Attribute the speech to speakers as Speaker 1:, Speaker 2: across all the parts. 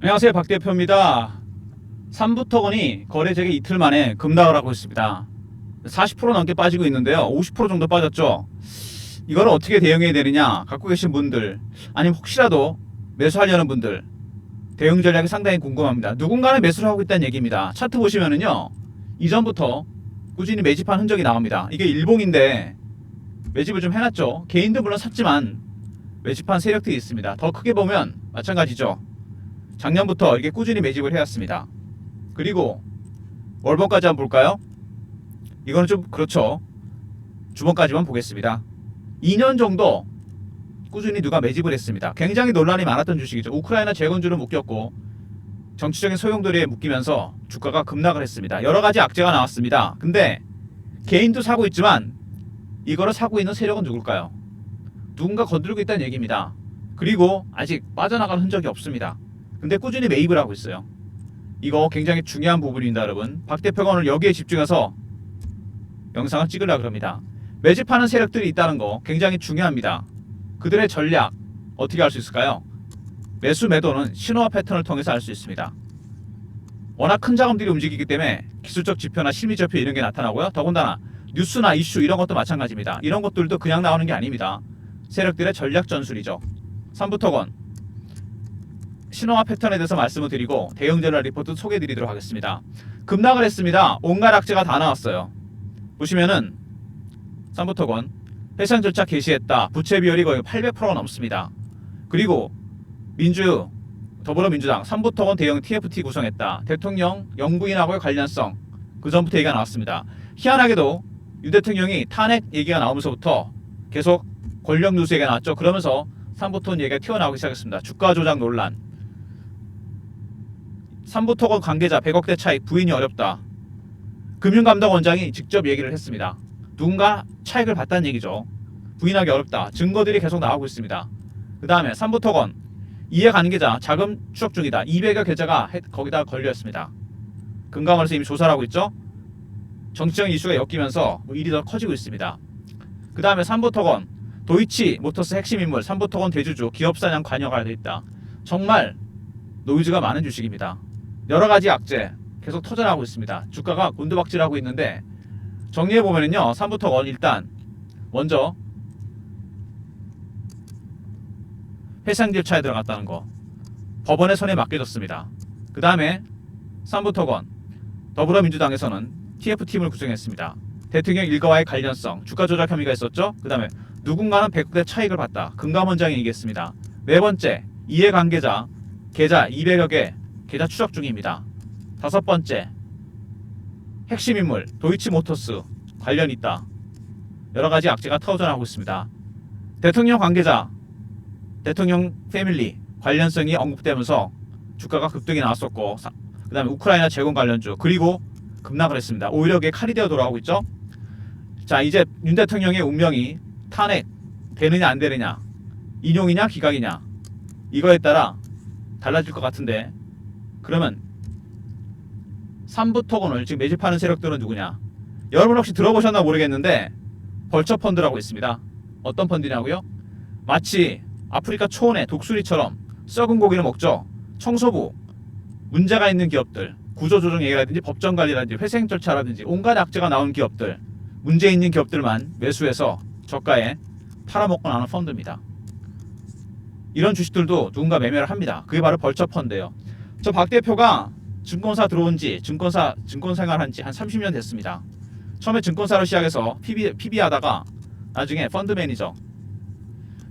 Speaker 1: 안녕하세요, 박 대표입니다. 삼부토건이 거래 재개 이틀 만에 급락을 하고 있습니다. 40% 넘게 빠지고 있는데요. 50% 정도 빠졌죠. 이걸 어떻게 대응해야 되느냐, 갖고 계신 분들, 아니면 혹시라도 매수하려는 분들, 대응 전략이 상당히 궁금합니다. 누군가는 매수를 하고 있다는 얘기입니다. 차트 보시면은요, 이전부터 꾸준히 매집한 흔적이 나옵니다. 이게 일봉인데 매집을 좀 해놨죠. 개인도 물론 샀지만 매집한 세력들이 있습니다. 더 크게 보면 마찬가지죠. 작년부터 이렇게 꾸준히 매집을 해왔습니다. 그리고 월봉까지 한번 볼까요? 이거는 좀 그렇죠. 주봉까지만 보겠습니다. 2년 정도 꾸준히 누가 매집을 했습니다. 굉장히 논란이 많았던 주식이죠. 우크라이나 재건주를 묶였고 정치적인 소용돌이에 묶이면서 주가가 급락을 했습니다. 여러 가지 악재가 나왔습니다. 근데 개인도 사고 있지만 이거를 사고 있는 세력은 누굴까요? 누군가 건드리고 있다는 얘기입니다. 그리고 아직 빠져나갈 흔적이 없습니다. 근데 꾸준히 매입을 하고 있어요. 이거 굉장히 중요한 부분입니다, 여러분. 박 대표가 오늘 여기에 집중해서 영상을 찍으려고 합니다. 매집하는 세력들이 있다는 거 굉장히 중요합니다. 그들의 전략 어떻게 알 수 있을까요? 매수 매도는 신호와 패턴을 통해서 알 수 있습니다. 워낙 큰 자금들이 움직이기 때문에 기술적 지표나 심리적 지표 이런 게 나타나고요. 더군다나 뉴스나 이슈 이런 것도 마찬가지입니다. 이런 것들도 그냥 나오는 게 아닙니다. 세력들의 전략 전술이죠. 삼부토건 신호와 패턴에 대해서 말씀을 드리고 대응 전략 리포트 소개해 드리도록 하겠습니다. 급락을 했습니다. 온갖 악재가 다 나왔어요. 보시면은 삼부토건 회상 절차 개시했다. 부채 비율이 거의 800%가 넘습니다. 그리고 더불어민주당 삼부토건 대형 TFT 구성했다. 대통령 영부인하고의 관련성 그 전부터 얘기가 나왔습니다. 희한하게도 윤 대통령이 탄핵 얘기가 나오면서부터 계속 권력 누수 얘기가 나왔죠. 그러면서 삼부토건 얘기가 튀어나오기 시작했습니다. 주가 조작 논란, 삼부토건 관계자 100억대 차익 부인이 어렵다. 금융감독원장이 직접 얘기를 했습니다. 누군가 차익을 봤다는 얘기죠. 부인하기 어렵다. 증거들이 계속 나오고 있습니다. 그 다음에 삼부토건 이해관계자 자금 추적 중이다. 200여 계좌가 거기다 걸려있습니다. 금감원에서 이미 조사를 하고 있죠. 정치적인 이슈가 엮이면서 일이 더 커지고 있습니다. 그 다음에 삼부토건 도이치 모터스 핵심 인물 삼부토건 대주주 기업사냥 관여가 되어 있다. 정말 노이즈가 많은 주식입니다. 여러가지 악재 계속 터져나오고 있습니다. 주가가 곤두박질하고 있는데 정리해보면요, 삼부토건 일단 먼저 회상 절차에 들어갔다는 거 법원의 손에 맡겨졌습니다. 그 다음에 삼부토건 더불어민주당에서는 TF팀을 구성했습니다. 대통령 일가와의 관련성 주가 조작 혐의가 있었죠. 그 다음에 누군가는 100대 차익을 봤다. 금감원장이 얘기했습니다. 네 번째 이해관계자 계좌 200여 개 계좌 추적 중입니다. 다섯 번째 핵심 인물 도이치모터스 관련 있다. 여러 가지 악재가 터져나오고 있습니다. 대통령 관계자 대통령 패밀리 관련성이 언급되면서 주가가 급등이 나왔었고, 그 다음에 우크라이나 재건 관련주 그리고 급락을 했습니다. 오히려 그게 칼이 되어 돌아가고 있죠. 자, 이제 윤 대통령의 운명이 탄핵 되느냐 안 되느냐, 인용이냐 기각이냐 이거에 따라 달라질 것 같은데, 그러면 삼부토건을 지금 매집하는 세력들은 누구냐? 여러분 혹시 들어보셨나 모르겠는데 벌처펀드라고 있습니다. 어떤 펀드냐고요? 마치 아프리카 초원의 독수리처럼 썩은 고기를 먹죠. 청소부, 문제가 있는 기업들, 구조조정 얘기라든지 법정관리라든지 회생 절차라든지 온갖 악재가 나온 기업들, 문제 있는 기업들만 매수해서 저가에 팔아먹고 나는 펀드입니다. 이런 주식들도 누군가 매매를 합니다. 그게 바로 벌처펀드예요. 저 박 대표가 증권사 들어온 지 증권 생활한 지 한 30년 됐습니다. 처음에 증권사로 시작해서 PB 하다가 나중에 펀드 매니저,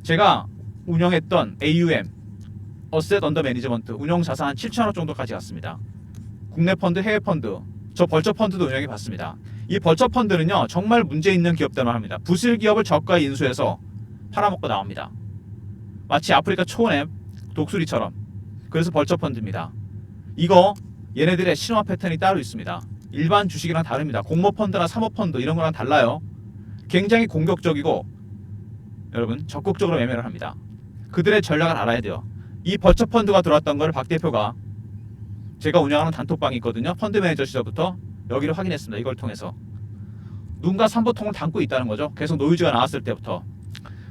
Speaker 1: 제가 운영했던 AUM 어셋 언더 매니지먼트 운용 자산 한 7천억 정도까지 갔습니다. 국내 펀드, 해외 펀드, 저 벌처 펀드도 운영해 봤습니다. 이 벌처 펀드는요, 정말 문제 있는 기업들만 합니다. 부실 기업을 저가에 인수해서 팔아먹고 나옵니다. 마치 아프리카 초원의 독수리처럼. 그래서 벌처 펀드입니다. 이거 얘네들의 신화 패턴이 따로 있습니다. 일반 주식이랑 다릅니다. 공모펀드나 사모펀드 이런 거랑 달라요. 굉장히 공격적이고 여러분 적극적으로 매매를 합니다. 그들의 전략을 알아야 돼요. 이 벌처 펀드가 들어왔던 걸 박 대표가, 제가 운영하는 단톡방이 있거든요. 펀드 매니저 시절부터 여기를 확인했습니다. 이걸 통해서 누군가 삼부토건을 담고 있다는 거죠. 계속 노이즈가 나왔을 때부터.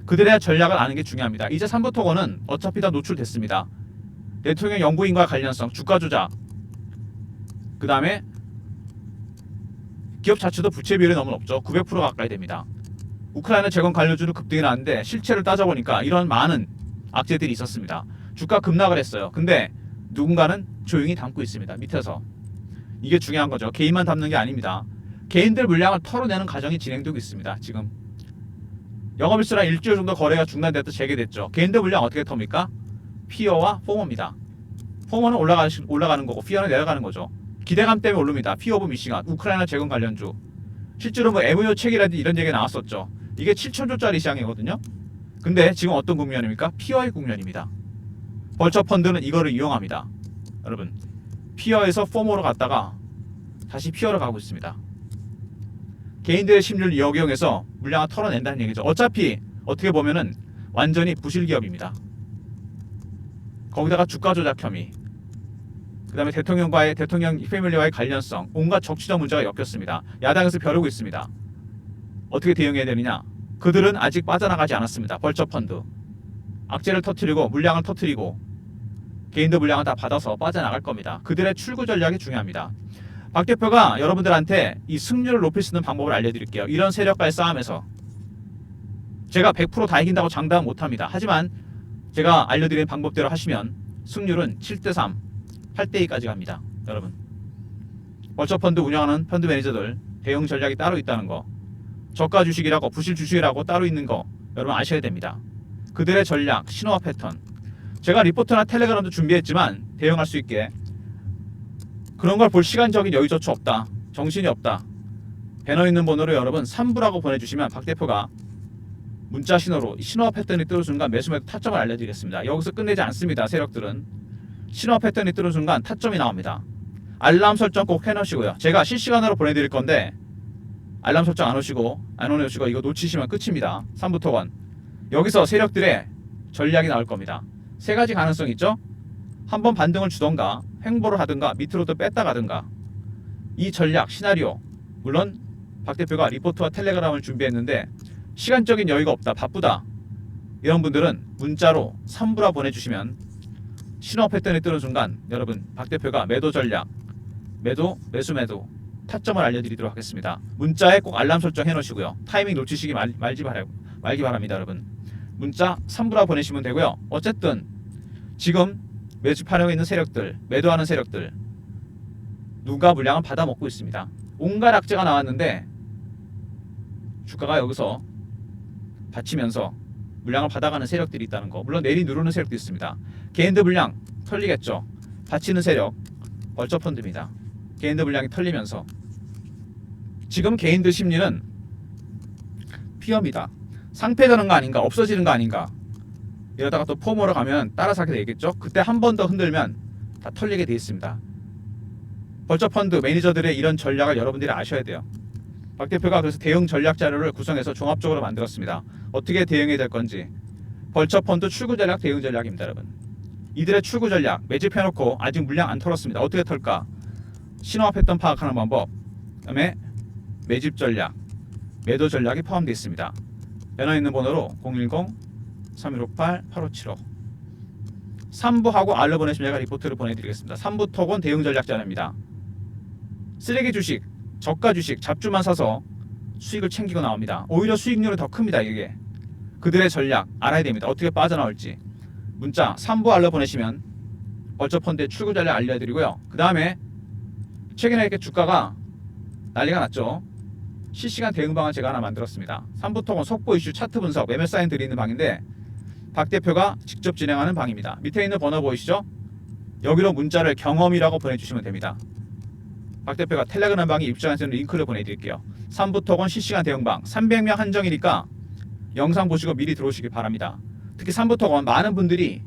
Speaker 1: 그들의 전략을 아는 게 중요합니다. 이제 삼부토건은 어차피 다 노출됐습니다. 대통령 영부인과 관련성, 주가 조작, 그 다음에 기업 자체도 부채 비율이 너무 높죠. 900% 가까이 됩니다. 우크라이나 재건 관료주로 급등이 나는데 실체를 따져보니까 이런 많은 악재들이 있었습니다. 주가 급락을 했어요. 근데 누군가는 조용히 담고 있습니다. 밑에서. 이게 중요한 거죠. 개인만 담는 게 아닙니다. 개인들 물량을 털어내는 과정이 진행되고 있습니다. 지금 영업일수랑 일주일 정도 거래가 중단됐다 재개됐죠. 개인들 물량 어떻게 텁니까? 피어와 포머입니다. 포머는 올라가는 거고 피어는 내려가는 거죠. 기대감 때문에 오릅니다. 피어 오브 미시간, 우크라이나 재건 관련주. 실제로 뭐 MOU 체결이라든지 이런 얘기가 나왔었죠. 이게 7천조짜리 시장이거든요. 근데 지금 어떤 국면입니까? 피어의 국면입니다. 벌처 펀드는 이거를 이용합니다. 여러분, 피어에서 포머로 갔다가 다시 피어로 가고 있습니다. 개인들의 심리를 이용해서 물량을 털어낸다는 얘기죠. 어차피 어떻게 보면은 완전히 부실 기업입니다. 거기다가 주가 조작 혐의, 그 다음에 대통령 패밀리와의 관련성, 온갖 정치적 문제가 엮였습니다. 야당에서 벼르고 있습니다. 어떻게 대응해야 되느냐? 그들은 아직 빠져나가지 않았습니다. 벌처 펀드 악재를 터뜨리고 물량을 터뜨리고 개인들 물량을 다 받아서 빠져나갈 겁니다. 그들의 출구 전략이 중요합니다. 박 대표가 여러분들한테 이 승률을 높일 수 있는 방법을 알려드릴게요. 이런 세력과의 싸움에서 제가 100% 다 이긴다고 장담 못합니다. 하지만 제가 알려드리는 방법대로 하시면 승률은 7대3, 8대2까지 갑니다. 여러분, 벌처 펀드 운영하는 펀드 매니저들 대응 전략이 따로 있다는 거, 저가 주식이라고 부실 주식이라고 따로 있는 거 여러분 아셔야 됩니다. 그들의 전략, 신호와 패턴, 제가 리포트나 텔레그램도 준비했지만 대응할 수 있게 그런 걸 볼 시간적인 여유조차 없다, 정신이 없다, 배너 있는 번호로 여러분 3부라고 보내주시면 박 대표가 문자 신호로 신호와 패턴이 뜨는 순간 매수매도 타점을 알려드리겠습니다. 여기서 끝내지 않습니다. 세력들은 신호와 패턴이 뜨는 순간 타점이 나옵니다. 알람 설정 꼭 해놓으시고요. 제가 실시간으로 보내드릴 건데 알람 설정 안 오시고 이거 놓치시면 끝입니다. 3부토건 여기서 세력들의 전략이 나올 겁니다. 세 가지 가능성이 있죠. 한번 반등을 주던가 횡보를 하든가 밑으로 또 뺐다 가든가. 이 전략 시나리오, 물론 박 대표가 리포트와 텔레그램을 준비했는데 시간적인 여유가 없다, 바쁘다, 이런 분들은 문자로 3부라 보내주시면 신호 패턴이 뜨는 순간 여러분 박 대표가 매도 전략, 매수 타점을 알려드리도록 하겠습니다. 문자에 꼭 알람 설정 해놓으시고요. 타이밍 놓치시기 말기 바랍니다. 여러분 문자 3부라 보내시면 되고요. 어쨌든 지금 매집하려고 있는 세력들, 매도하는 세력들 누가 물량을 받아먹고 있습니다. 온갖 악재가 나왔는데 주가가 여기서 받치면서 물량을 받아가는 세력들이 있다는 거, 물론 내리 누르는 세력도 있습니다. 개인들 물량 털리겠죠. 받치는 세력 벌처 펀드입니다. 개인들 물량이 털리면서 지금 개인들 심리는 피어입니다. 상패되는 거 아닌가, 없어지는 거 아닌가, 이러다가 또 포모로 가면 따라서 하게 되겠죠. 그때 한 번 더 흔들면 다 털리게 돼 있습니다. 벌처 펀드 매니저들의 이런 전략을 여러분들이 아셔야 돼요. 박 대표가 그래서 대응 전략 자료를 구성해서 종합적으로 만들었습니다. 어떻게 대응해야 될 건지. 벌처 펀드 출구 전략, 대응 전략입니다. 여러분, 이들의 출구 전략 매집해놓고 아직 물량 안 털었습니다. 어떻게 털까? 신호와 패턴 파악하는 방법, 그 다음에 매집 전략, 매도 전략이 포함되어 있습니다. 배너 있는 번호로 010-3158-8575 3부하고 알려 보내시면 제가 리포트를 보내드리겠습니다. 3부 톡은 대응 전략 자료입니다. 쓰레기 주식, 저가 주식, 잡주만 사서 수익을 챙기고 나옵니다. 오히려 수익률이 더 큽니다. 이게 그들의 전략 알아야 됩니다. 어떻게 빠져나올지. 문자 3부 알려 보내시면 벌처 펀드의 출구 전략 알려드리고요. 그 다음에 최근에 이렇게 주가가 난리가 났죠. 실시간 대응 방안 제가 하나 만들었습니다. 3부 톡은 속보 이슈 차트 분석, 매매 사인 드리는 방인데 박 대표가 직접 진행하는 방입니다. 밑에 있는 번호 보이시죠? 여기로 문자를 경험이라고 보내주시면 됩니다. 박 대표가 텔레그램 방에 입장해서 링크를 보내드릴게요. 3부 톡은 실시간 대응방 300명 한정이니까 영상 보시고 미리 들어오시길 바랍니다. 특히 3부 톡은 많은 분들이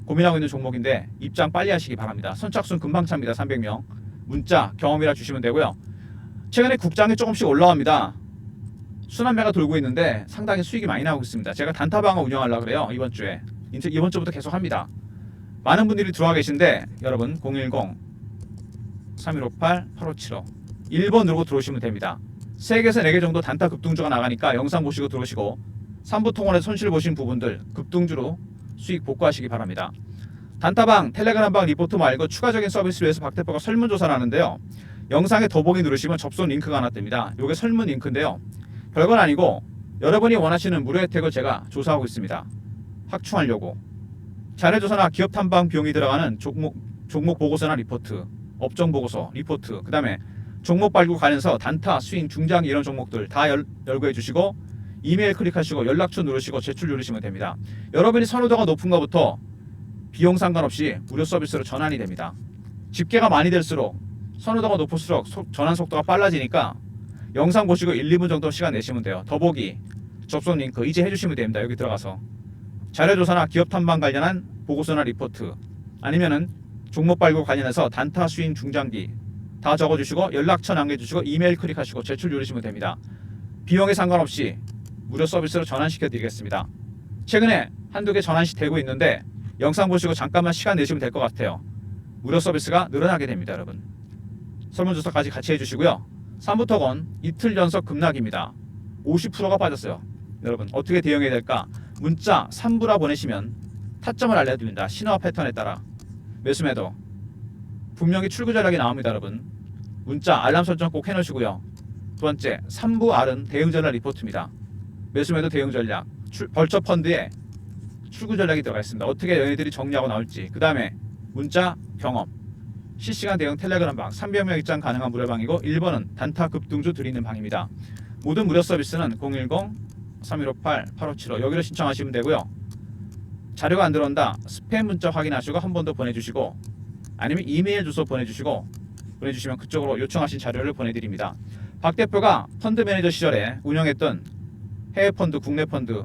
Speaker 1: 고민하고 있는 종목인데 입장 빨리 하시기 바랍니다. 선착순 금방 찹니다. 300명. 문자 경험이라 주시면 되고요. 최근에 국장이 조금씩 올라옵니다. 순환매가 돌고 있는데 상당히 수익이 많이 나오고 있습니다. 제가 단타방을 운영하려고 그래요. 이번 주에. 이번 주부터 계속 합니다. 많은 분들이 들어와 계신데 여러분 010-3158-8575 1번 누르고 들어오시면 됩니다. 3개에서 4개 정도 단타 급등주가 나가니까 영상 보시고 들어오시고 3부 통원에서 손실 보신 부분들 급등주로 수익 복구하시기 바랍니다. 단타방, 텔레그램방 리포트 말고 추가적인 서비스를 위해서 박 대표가 설문조사를 하는데요. 영상에 더보기 누르시면 접속 링크가 하나 뜹니다. 이게 설문 링크인데요. 별건 아니고 여러분이 원하시는 무료 혜택을 제가 조사하고 있습니다. 확충하려고. 자료조사나 기업 탐방 비용이 들어가는 종목 보고서나 리포트, 업종 보고서, 리포트, 그 다음에 종목 발굴 관련해서 단타, 스윙, 중장 이런 종목들 다 열거해 주시고 이메일 클릭하시고 연락처 누르시고 제출 누르시면 됩니다. 여러분이 선호도가 높은 것부터 비용 상관없이 무료 서비스로 전환이 됩니다. 집계가 많이 될수록 선호도가 높을수록 전환 속도가 빨라지니까 영상 보시고 1, 2분 정도 시간 내시면 돼요. 더보기, 접속 링크 이제 해주시면 됩니다. 여기 들어가서 자료조사나 기업 탐방 관련한 보고서나 리포트 아니면은 종목 발굴 관련해서 단타, 스윙, 중장기 다 적어주시고 연락처 남겨주시고 이메일 클릭하시고 제출 누르시면 됩니다. 비용에 상관없이 무료 서비스로 전환시켜 드리겠습니다. 최근에 한두 개 전환시 되고 있는데 영상 보시고 잠깐만 시간 내시면 될 것 같아요. 무료 서비스가 늘어나게 됩니다. 여러분 설문조사까지 같이 해주시고요. 삼부토건 이틀 연속 급락입니다. 50%가 빠졌어요. 여러분 어떻게 대응해야 될까? 문자 3부라 보내시면 타점을 알려드립니다. 신호와 패턴에 따라 매수매도 분명히 출구 전략이 나옵니다. 여러분 문자 알람 설정 꼭 해놓으시고요. 두 번째 3부 R은 대응 전략 리포트입니다. 매수매도 대응 전략 벌처 펀드에 출구 전략이 들어가 있습니다. 어떻게 얘네들이 정리하고 나올지. 그 다음에 문자 경험 실시간 대응 텔레그램 방 300명 입장 가능한 무료방이고 1번은 단타 급등주 드리는 방입니다. 모든 무료 서비스는 010-3158-8575 여기로 신청하시면 되고요. 자료가 안 들어온다 스팸 문자 확인하시고 한 번 더 보내주시고 아니면 이메일 주소 보내주시면 그쪽으로 요청하신 자료를 보내드립니다. 박 대표가 펀드 매니저 시절에 운영했던 해외 펀드, 국내 펀드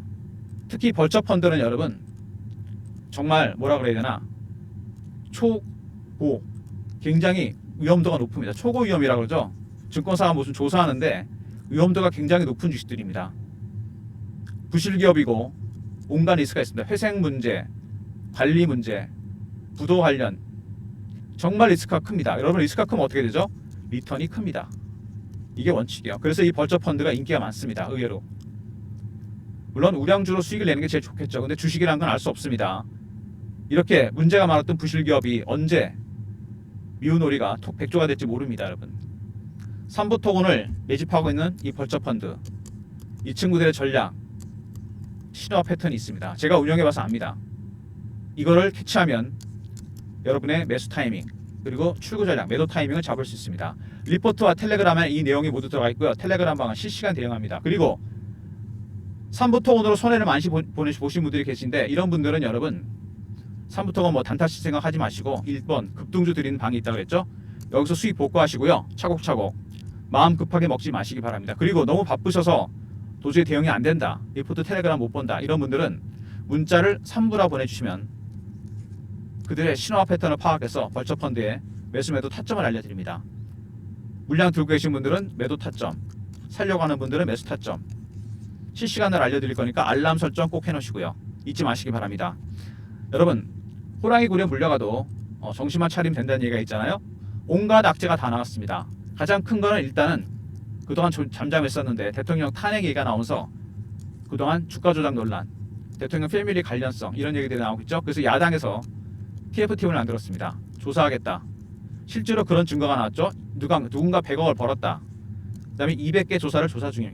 Speaker 1: 특히 벌처 펀드는 여러분 정말 뭐라 그래야 되나 초고 굉장히 위험도가 높습니다. 초고 위험이라고 그러죠. 증권사가 무슨 조사하는데 위험도가 굉장히 높은 주식들입니다. 부실기업이고 온갖 리스크가 있습니다. 회생 문제, 관리 문제, 부도 관련 정말 리스크가 큽니다. 여러분 리스크가 크면 어떻게 되죠? 리턴이 큽니다. 이게 원칙이에요. 그래서 이 벌처 펀드가 인기가 많습니다. 의외로. 물론 우량주로 수익을 내는 게 제일 좋겠죠. 근데 주식이라는 건 알 수 없습니다. 이렇게 문제가 많았던 부실기업이 언제 미운오리가 백조가 될지 모릅니다. 여러분 3부 토건을 매집하고 있는 이 벌처 펀드 이 친구들의 전략 신호와 패턴이 있습니다. 제가 운영해봐서 압니다. 이거를 캐치하면 여러분의 매수 타이밍 그리고 출구 전략 매도 타이밍을 잡을 수 있습니다. 리포트와 텔레그램에 이 내용이 모두 들어가 있고요. 텔레그램 방은 실시간 대응합니다. 그리고 3부 토건으로 손해를 많이 보신 분들이 계신데 이런 분들은 여러분 3부 토건 뭐 단타씩 생각하지 마시고 1번 급등주 드리는 방이 있다고 했죠. 여기서 수익 복구하시고요. 차곡차곡 마음 급하게 먹지 마시기 바랍니다. 그리고 너무 바쁘셔서 도저히 대응이 안 된다. 리포트 텔레그램 못 본다. 이런 분들은 문자를 3부라 보내주시면 그들의 신호와 패턴을 파악해서 벌처 펀드에 매수 매도 타점을 알려드립니다. 물량 들고 계신 분들은 매도 타점, 살려고 하는 분들은 매수 타점 실시간으로 알려드릴 거니까 알람 설정 꼭 해놓으시고요. 잊지 마시기 바랍니다. 여러분 호랑이 굴에 물려가도 정신만 차리면 된다는 얘기가 있잖아요. 온갖 악재가 다 나왔습니다. 가장 큰 거는 일단은 그동안 잠잠했었는데 대통령 탄핵 얘기가 나오면서 그동안 주가 조작 논란, 대통령 패밀리 관련성 이런 얘기들이 나오겠죠. 그래서 야당에서 TF팀을 만들었습니다. 조사하겠다. 실제로 그런 증거가 나왔죠. 누군가 100억을 벌었다. 그 다음에 200개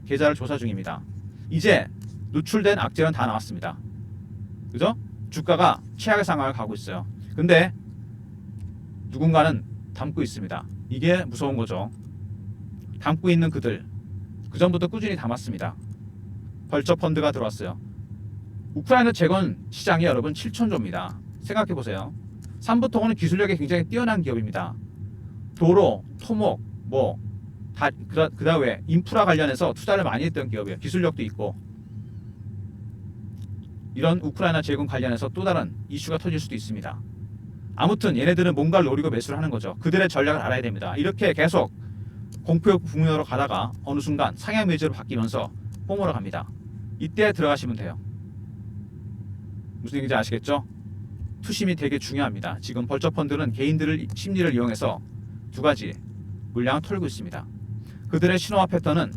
Speaker 1: 계좌를 조사 중입니다. 이제 누출된 악재는 다 나왔습니다. 그죠? 주가가 최악의 상황을 가고 있어요. 근데 누군가는 담고 있습니다. 이게 무서운 거죠. 담고 있는 그들 그 전부터 꾸준히 담았습니다. 벌처 펀드가 들어왔어요. 우크라이나 재건 시장이 여러분 7천조입니다. 생각해 보세요. 삼부토건은 기술력이 굉장히 뛰어난 기업입니다. 도로, 토목, 그 다음에 인프라 관련해서 투자를 많이 했던 기업이에요. 기술력도 있고. 이런 우크라이나 재건 관련해서 또 다른 이슈가 터질 수도 있습니다. 아무튼 얘네들은 뭔가를 노리고 매수를 하는 거죠. 그들의 전략을 알아야 됩니다. 이렇게 계속 공포 국면으로 가다가 어느 순간 상향 매제로 바뀌면서 폼으로 갑니다. 이때 들어가시면 돼요. 무슨 얘기인지 아시겠죠? 투심이 되게 중요합니다. 지금 벌처 펀드는 개인들의 심리를 이용해서 두 가지 물량을 털고 있습니다. 그들의 신호와 패턴은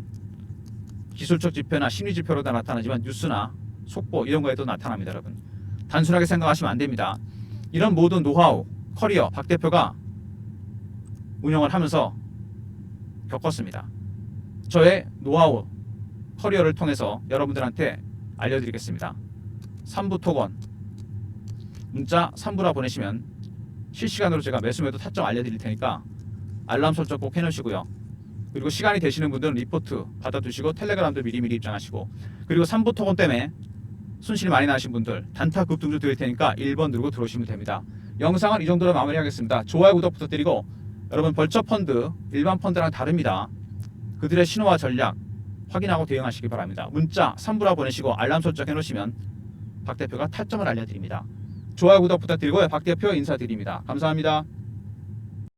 Speaker 1: 기술적 지표나 심리 지표로도 나타나지만 뉴스나 속보 이런 거에도 나타납니다. 여러분 단순하게 생각하시면 안 됩니다. 이런 모든 노하우, 커리어 박 대표가 운영을 하면서 겪었습니다. 저의 노하우, 커리어를 통해서 여러분들한테 알려드리겠습니다. 3부 톡원 문자 3부라 보내시면 실시간으로 제가 매수매도 타점 알려드릴 테니까 알람 설정 꼭 해놓으시고요. 그리고 시간이 되시는 분들은 리포트 받아두시고 텔레그램도 미리미리 입장하시고, 그리고 3부 톡원 때문에 손실이 많이 나신 분들 단타 급등주 드릴 테니까 1번 누르고 들어오시면 됩니다. 영상은 이 정도로 마무리하겠습니다. 좋아요, 구독 부탁드리고, 여러분 벌처 펀드 일반 펀드랑 다릅니다. 그들의 신호와 전략 확인하고 대응하시기 바랍니다. 문자 3부라 보내시고 알람 설정 해놓으시면 박 대표가 타점을 알려드립니다. 좋아요, 구독 부탁드리고요. 박 대표 인사드립니다. 감사합니다.